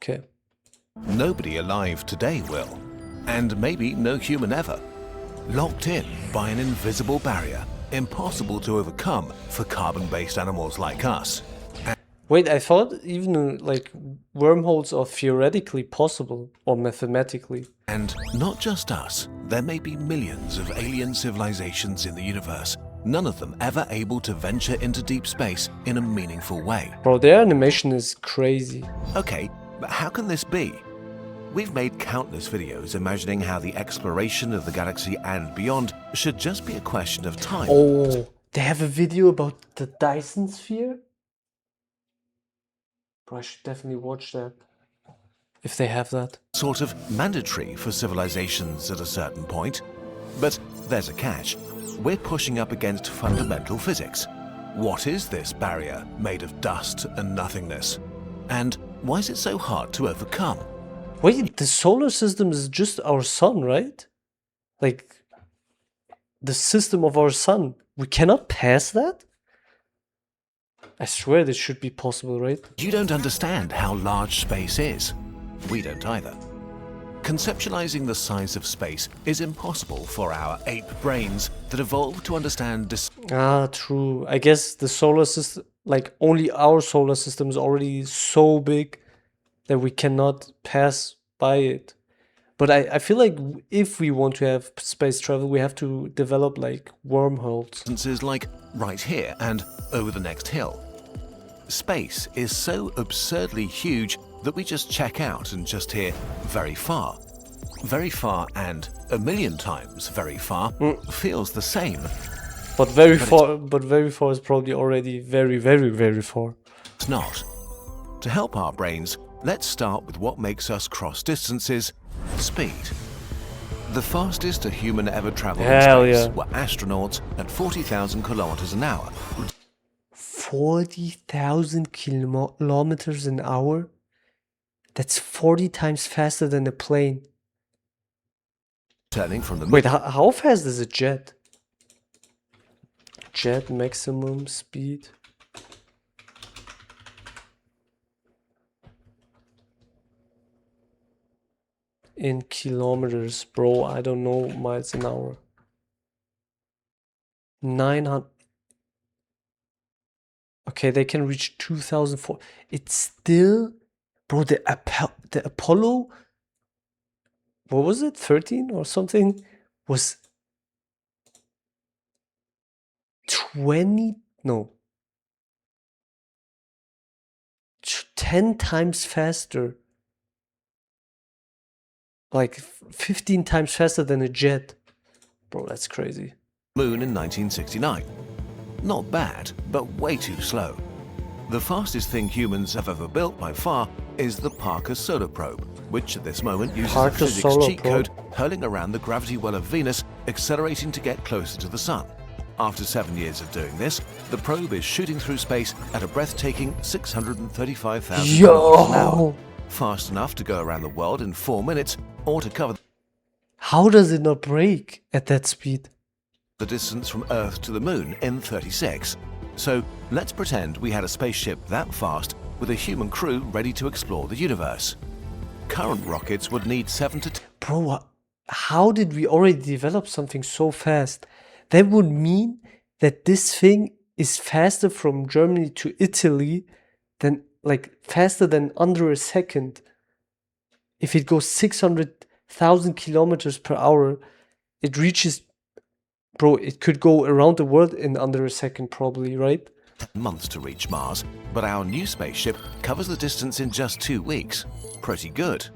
Okay. Nobody alive today will, and maybe no human ever. Locked in by an invisible barrier, impossible to overcome for carbon-based animals like us. Wait, I thought even like wormholes are theoretically possible or mathematically. And not just us, there may be millions of alien civilizations in the universe, none of them ever able to venture into deep space in a meaningful way. Bro, their animation is crazy. Okay, but how can this be? We've made countless videos imagining how the exploration of the galaxy and beyond should just be a question of time. Oh, they have a video about the Dyson sphere? Bro, I should definitely watch that. If they have that. Sort of mandatory for civilizations at a certain point. But there's a catch. We're pushing up against fundamental physics. What is this barrier made of dust and nothingness? And why is it so hard to overcome? Wait, the solar system is just our sun, right? Like, the system of our sun. We cannot pass that? I swear this should be possible, right? You don't understand how large space is. We don't either. Conceptualizing the size of space is impossible for our ape brains that evolved to understand Ah, true. I guess the solar system, like only our solar system is already so big that we cannot pass by it. But I feel like if we want to have space travel, we have to develop like wormholes. distances like right here and over the next hill. Space is so absurdly huge that we just check out and just hear very far. Very far and a million times very far feels the same. But very far is probably already very, very, very far. It's not. To help our brains, let's start with what makes us cross distances: speed. The fastest a human ever traveled in Hell space yeah. were astronauts at 40,000 kilometers an hour. 40,000 kilometers an hour? That's 40 times faster than a plane. Turning from the Wait, how fast is a jet? Jet maximum speed. In kilometers, bro. I don't know miles an hour. 900. Okay, they can reach 2004. It's still, bro. The Apollo. What was it? 13 or something? Was 20. No. 10 times faster. Like 15 times faster than a jet. Bro, that's crazy. Moon in 1969. Not bad, but way too slow. The fastest thing humans have ever built by far is the Parker Solar Probe, which at this moment uses a Parker physics Solar cheat Probe. code hurling around the gravity well of Venus, accelerating to get closer to the Sun. After 7 years of doing this, the probe is shooting through space at a breathtaking 635,000 kilometers an hour. Yo! Fast enough to go around the world in 4 minutes, or to cover How does it not break at that speed? the distance from Earth to the Moon in 36. So let's pretend we had a spaceship that fast with a human crew ready to explore the universe. Current rockets would need 7 to 10 Bro, how did we already develop something so fast? That would mean that this thing is faster from Germany to Italy than, like, faster than under a second. If it goes 600,000 kilometers per hour, it reaches, bro, it could go around the world in under a second probably, right? months to reach Mars, but our new spaceship covers the distance in just 2 weeks. Pretty good.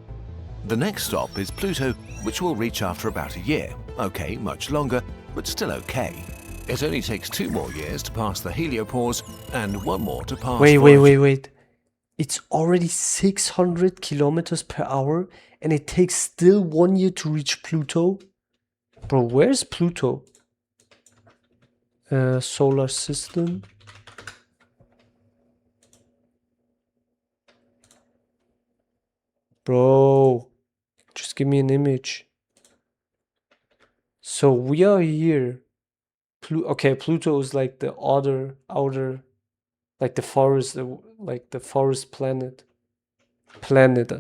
The next stop is Pluto, which we'll reach after about a year. Okay, much longer, but still okay. It only takes 2 more years to pass the heliopause and 1 more to pass Wait. It's already 600 kilometers per hour and it takes still 1 year to reach Pluto? Bro, where's Pluto? Solar system. Bro, just give me an image. So we are here. Okay, Pluto is like the outer, like the forest planet. planet.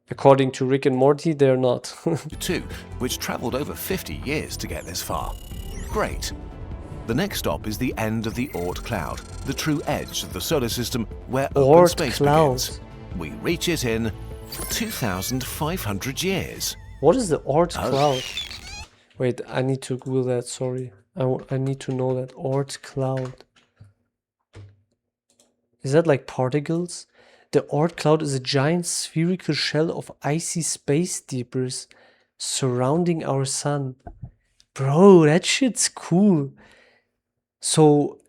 According to Rick and Morty, they're not. 2, which travelled over 50 years to get this far. Great. The next stop is the end of the Oort cloud, the true edge of the solar system where open Oort space cloud. begins. We reach it in 2,500 years. What is the Oort Oh. cloud? Wait, I need to Google that, sorry. I need to know that. Oort cloud. Is that like particles? The Oort cloud is a giant spherical shell of icy space debris surrounding our sun. Bro, that shit's cool. So,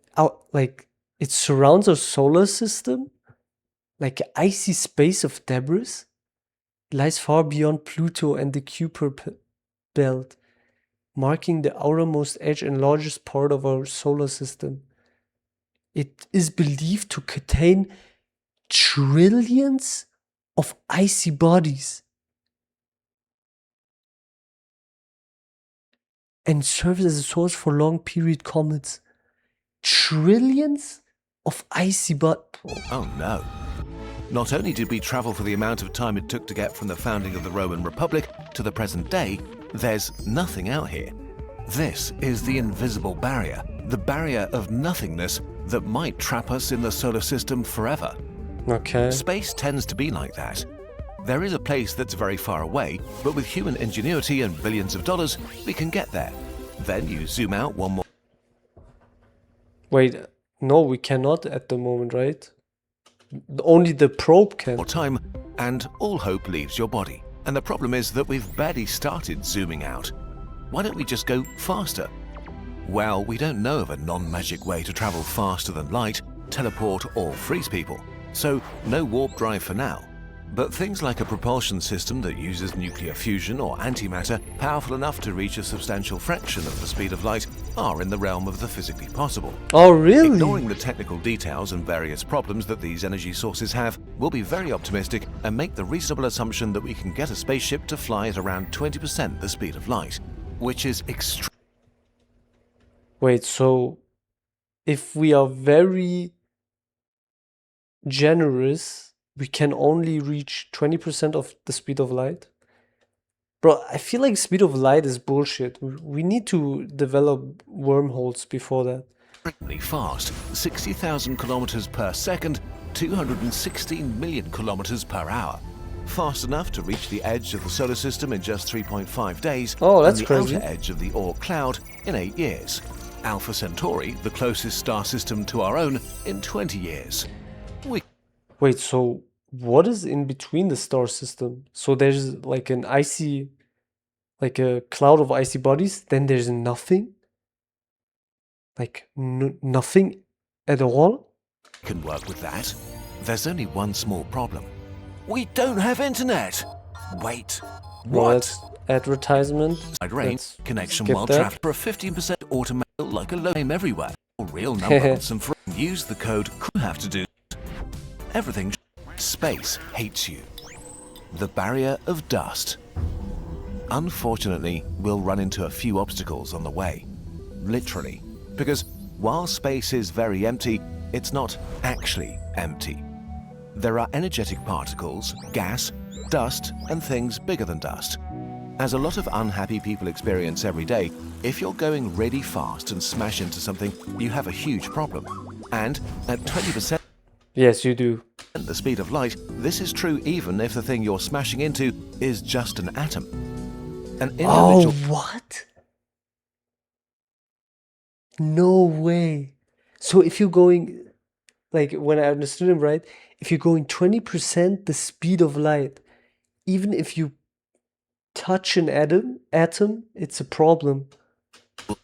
it surrounds our solar system like an icy space of debris. It lies far beyond Pluto and the Kuiper belt, marking the outermost edge and largest part of our solar system. It is believed to contain trillions of icy bodies and serves as a source for long period comets. Trillions of icy bodies. Oh no. Not only did we travel for the amount of time it took to get from the founding of the Roman Republic to the present day, there's nothing out here. This is the invisible barrier, the barrier of nothingness that might trap us in the solar system forever. Okay. Space tends to be like that. There is a place that's very far away, but with human ingenuity and billions of dollars, we can get there. Then you zoom out one more Wait, no, we cannot at the moment, right? Only the probe can. time, and all hope leaves your body. And the problem is that we've barely started zooming out. Why don't we just go faster? Well, we don't know of a non-magic way to travel faster than light, teleport, or freeze people. So, no warp drive for now. But things like a propulsion system that uses nuclear fusion or antimatter, powerful enough to reach a substantial fraction of the speed of light, are in the realm of the physically possible. Oh, really? Ignoring the technical details and various problems that these energy sources have, we'll be very optimistic and make the reasonable assumption that we can get a spaceship to fly at around 20% the speed of light, which is extreme. Wait, so if we are very generous, we can only reach 20% of the speed of light? Bro, I feel like speed of light is bullshit. We need to develop wormholes before that. Extremely fast, 60,000 kilometers per second, 216 million kilometers per hour. Fast enough to reach the edge of the solar system in just 3.5 days, Oh, that's and the crazy. outer edge of the Oort cloud in 8 years. Alpha Centauri, the closest star system to our own, in 20 years. Wait, so what is in between the star system? So there's like an icy, like a cloud of icy bodies, then there's nothing? Like nothing at all? Can work with that. There's only one small problem. We don't have internet! Wait, Well, what? that's advertisement. Wide range Let's connection skip while that. traveling for a 15% automatic like a low name everywhere. A real number on some use the code could have to do. Everything space hates you. The barrier of dust. Unfortunately, we'll run into a few obstacles on the way. Literally. Because while space is very empty, it's not actually empty. There are energetic particles, gas, dust, and things bigger than dust. As a lot of unhappy people experience every day, if you're going really fast and smash into something, you have a huge problem. And at 20% Yes, you do. the speed of light, this is true even if the thing you're smashing into is just an atom. An Oh, individual what? No way. So if you're going, like when I understood him right, if you're going 20% the speed of light, even if you touch an atom, it's a problem.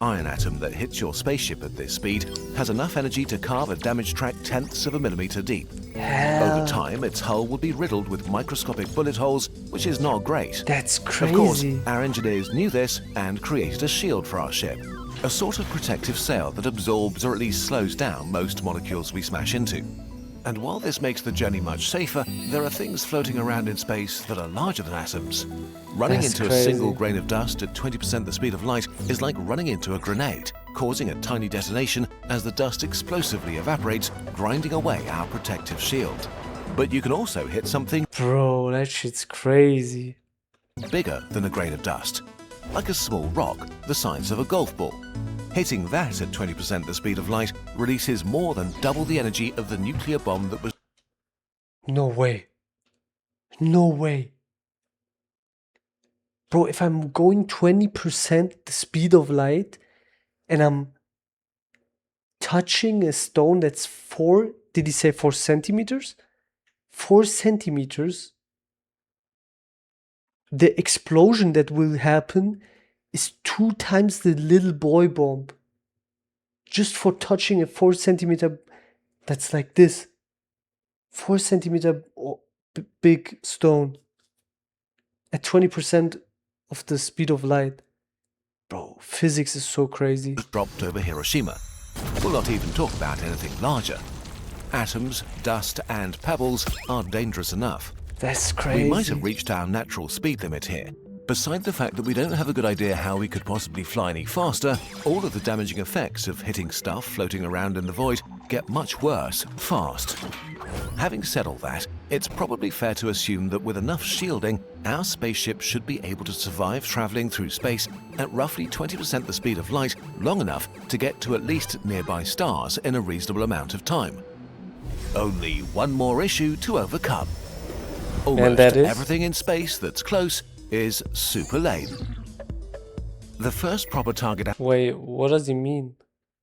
iron atom that hits your spaceship at this speed has enough energy to carve a damage track tenths of a millimeter deep. Hell, Over time, its hull will be riddled with microscopic bullet holes, which is not great. that's Of course, crazy. our engineers knew this and created a shield for our ship. A sort of protective sail that absorbs or at least slows down most molecules we smash into. And while this makes the journey much safer, there are things floating around in space that are larger than atoms. Running That's into crazy. a single grain of dust at 20% the speed of light is like running into a grenade, causing a tiny detonation as the dust explosively evaporates, grinding away our protective shield. but you can also hit something Bro, that shit's crazy. bigger than a grain of dust, like a small rock the size of a golf ball. Hitting that at 20% the speed of light releases more than double the energy of the nuclear bomb that was No way. No way. Bro, if I'm going 20% the speed of light and I'm touching a stone that's 4 centimeters? 4 centimeters. The explosion that will happen is 2 times the little boy bomb. Just for touching a 4 centimeter, that's like this. 4 centimeter big stone at 20% of the speed of light. Bro, physics is so crazy. dropped over Hiroshima. We'll not even talk about anything larger. Atoms, dust, and pebbles are dangerous enough. That's crazy. We might have reached our natural speed limit here. Beside the fact that we don't have a good idea how we could possibly fly any faster, all of the damaging effects of hitting stuff floating around in the void get much worse fast. Having said all that, it's probably fair to assume that with enough shielding, our spaceship should be able to survive traveling through space at roughly 20% the speed of light long enough to get to at least nearby stars in a reasonable amount of time. Only one more issue to overcome. Almost that is? everything in space that's close is super lame. The first proper target Wait, what does he mean?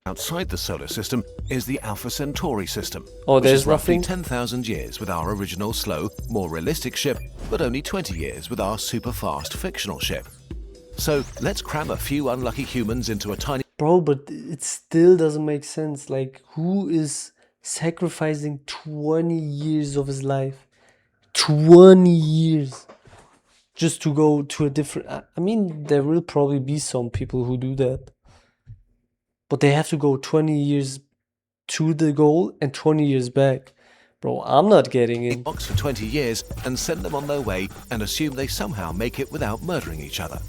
outside the solar system is the Alpha Centauri system, Oh, which there's is roughly nothing? 10,000 years with our original slow, more realistic ship, but only 20 years with our super fast fictional ship. So let's cram a few unlucky humans into a tiny Bro, but it still doesn't make sense. Like, who is sacrificing 20 years of his life? 20 years just to go to a different. I mean, there will probably be some people who do that, but they have to go 20 years to the goal and 20 years back. Bro, I'm not getting in. box for 20 years and send them on their way and assume they somehow make it without murdering each other.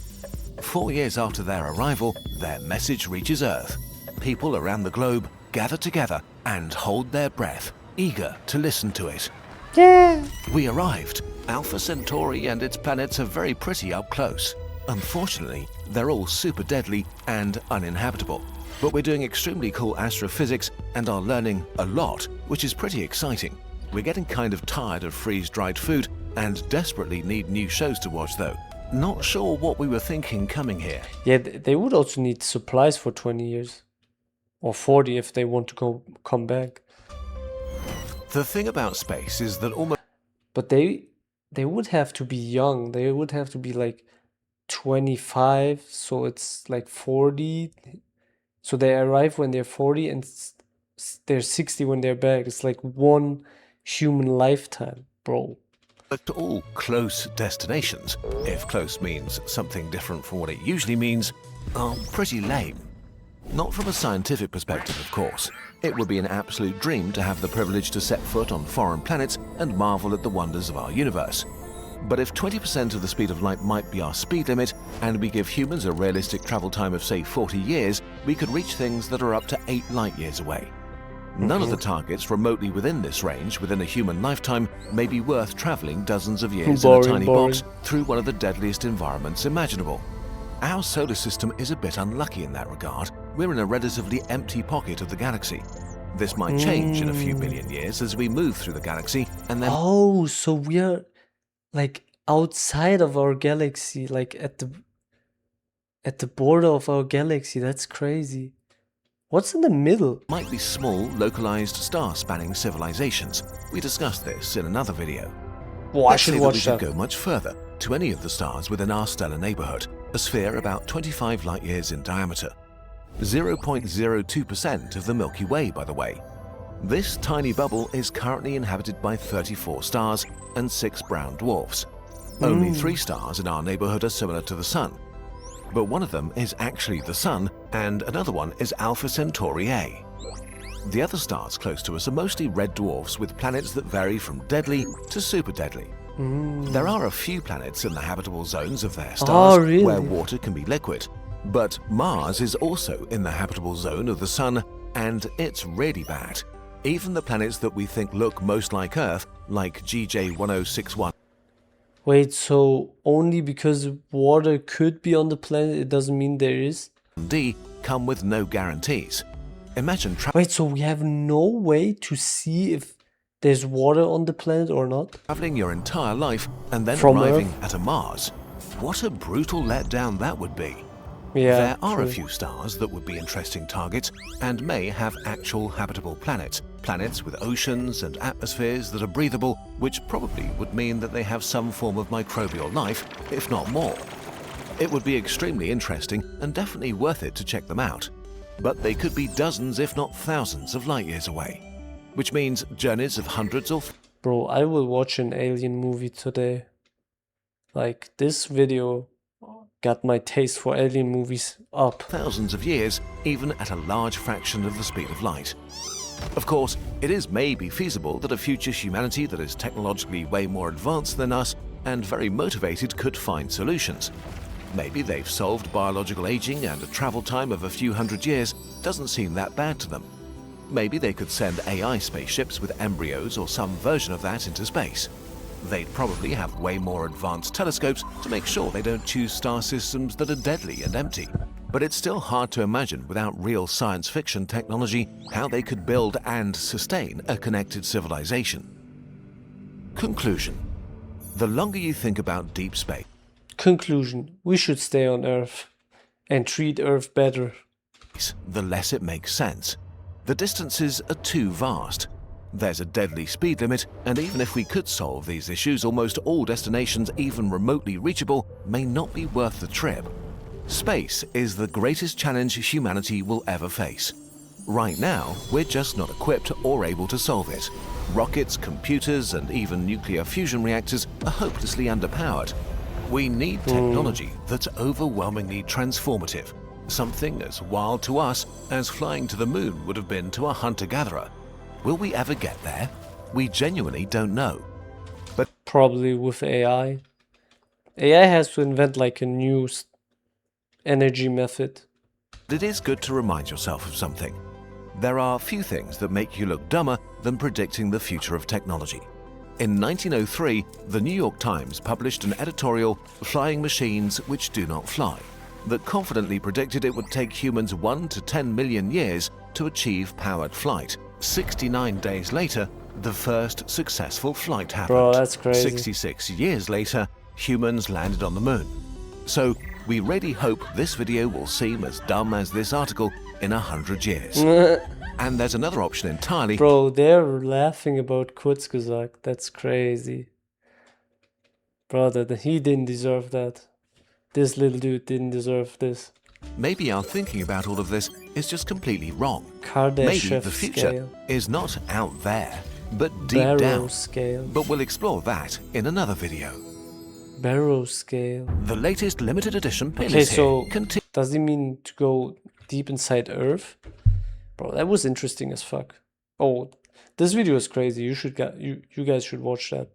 4 years after their arrival, their message reaches Earth. People around the globe gather together and hold their breath, eager to listen to it. Yeah. We arrived. Alpha Centauri and its planets are very pretty up close. Unfortunately, they're all super deadly and uninhabitable. But we're doing extremely cool astrophysics and are learning a lot, which is pretty exciting. We're getting kind of tired of freeze-dried food and desperately need new shows to watch though. Not sure what we were thinking coming here. Yeah, they would also need supplies for 20 years. Or 40 if they want to come back. The thing about space is that almost But they would have to be young. They would have to be like 25, so it's like 40. So they arrive when they're 40 and they're 60 when they're back. It's like one human lifetime, bro. all close destinations, if close means something different from what it usually means, are pretty lame. Not from a scientific perspective, of course. It would be an absolute dream to have the privilege to set foot on foreign planets and marvel at the wonders of our universe. But if 20% of the speed of light might be our speed limit, and we give humans a realistic travel time of say 40 years, we could reach things that are up to 8 light years away. None of the targets remotely within this range within a human lifetime may be worth traveling dozens of years in a tiny box through one of the deadliest environments imaginable. Our solar system is a bit unlucky in that regard. We're in a relatively empty pocket of the galaxy. This might change in a few million years as we move through the galaxy and then... Oh, so we are like outside of our galaxy, like at the border of our galaxy. That's crazy. What's in the middle? might be small, localized, star-spanning civilizations. We discussed this in another video. Oh, I Let's should say that we watch could that. go much further, to any of the stars within our stellar neighborhood, a sphere about 25 light-years in diameter. 0.02% of the Milky Way, by the way. This tiny bubble is currently inhabited by 34 stars and 6 brown dwarfs. Only 3 stars in our neighborhood are similar to the Sun. But one of them is actually the Sun, and another one is Alpha Centauri A. The other stars close to us are mostly red dwarfs with planets that vary from deadly to super deadly. There are a few planets in the habitable zones of their stars really? where water can be liquid. But Mars is also in the habitable zone of the Sun, and it's really bad. Even the planets that we think look most like Earth, like GJ1061, Wait, so only because water could be on the planet, it doesn't mean there is? D, come with no guarantees. Imagine Wait, so we have no way to see if there's water on the planet or not? traveling your entire life and then From arriving Earth? at a Mars. What a brutal letdown that would be. Yeah, There are a true. few stars that would be interesting targets and may have actual habitable planets. Planets with oceans and atmospheres that are breathable, which probably would mean that they have some form of microbial life, if not more. It would be extremely interesting and definitely worth it to check them out. But they could be dozens, if not thousands, of light years away, which means journeys of hundreds or Bro, I will watch an alien movie today. Like, this video got my taste for alien movies up. thousands of years, even at a large fraction of the speed of light. Of course, it is maybe feasible that a future humanity that is technologically way more advanced than us and very motivated could find solutions. Maybe they've solved biological aging and a travel time of a few hundred years doesn't seem that bad to them. Maybe they could send AI spaceships with embryos or some version of that into space. They'd probably have way more advanced telescopes to make sure they don't choose star systems that are deadly and empty. But it's still hard to imagine without real science fiction technology how they could build and sustain a connected civilization. Conclusion. The longer you think about deep space, Conclusion, we should stay on Earth and treat Earth better. the less it makes sense. The distances are too vast. There's a deadly speed limit, and even if we could solve these issues, almost all destinations even remotely reachable may not be worth the trip. Space is the greatest challenge humanity will ever face. Right now, we're just not equipped or able to solve it. Rockets, computers, and even nuclear fusion reactors are hopelessly underpowered. We need technology that's overwhelmingly transformative, something as wild to us as flying to the moon would have been to a hunter-gatherer. Will we ever get there? We genuinely don't know. Probably with AI. AI has to invent like a new energy method. It is good to remind yourself of something. There are few things that make you look dumber than predicting the future of technology. In 1903, the New York Times published an editorial, Flying Machines Which Do Not Fly, that confidently predicted it would take humans 1 to 10 million years to achieve powered flight. 69 days later, the first successful flight happened. Bro, that's crazy. 66 years later, humans landed on the moon. So, we really hope this video will seem as dumb as this article in 100 years. And there's another option entirely. Bro, they're laughing about Kurzgesagt. That's crazy. Brother, he didn't deserve that. This little dude didn't deserve this. Maybe our thinking about all of this is just completely wrong. Maybe Kardashev the future scale. is not out there, but deep Barrow down. scale. But we'll explore that in another video. Barrow scale. The latest limited edition pin Okay, is so here. does he mean to go deep inside Earth? Bro, that was interesting as fuck. Oh, this video is crazy. You guys should watch that.